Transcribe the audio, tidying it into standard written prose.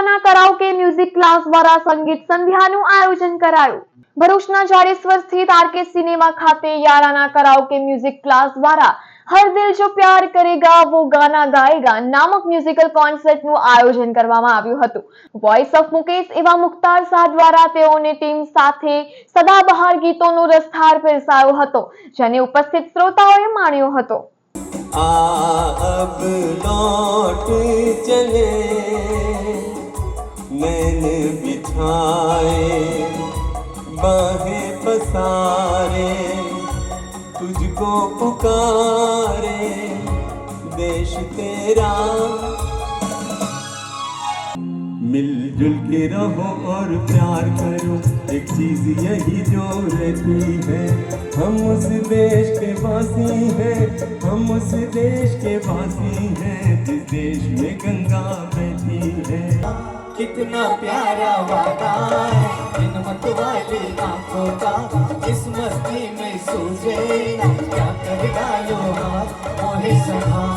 યારાના karaoke music class દ્વારા સંગીત સંધ્યાનું આયોજન કરાયું। ભરૂચના જાડેશ્વર સ્થિત આરકે સિનેમા ખાતે યારાના કરાઓકે મ્યુઝિક ક્લાસ દ્વારા હર દિલ જો પ્યાર કરેગા વો ગાના ગાएगा નામક મ્યુઝિકલ કોન્સર્ટનું આયોજન કરવામાં આવ્યું હતું। વોઇસ ઓફ મુકેશ એવા મુખ્તાર શાહ દ્વારા તેઓની ટીમ સાથે સદાબહાર ગીતોનો રસથાર પીરસાયો હતો, જેને ઉપસ્થિત શ્રોતાઓએ માણ્યો હતો। अब लौट चले मैंने बिछाए बाहें पसारे तुझको पुकारे देश तेरा मिलजुल के रहो और प्यार करो, एक चीज यही जो रहती है, हम उस देश के वासी हैं, हम उस देश के वासी हैं जिस देश में गंगा बहती है। कितना प्यारा वादा है इन मत वाली आंखों का, इस मस्ती में सूझे क्या कर डालो हाथ मोहे सहा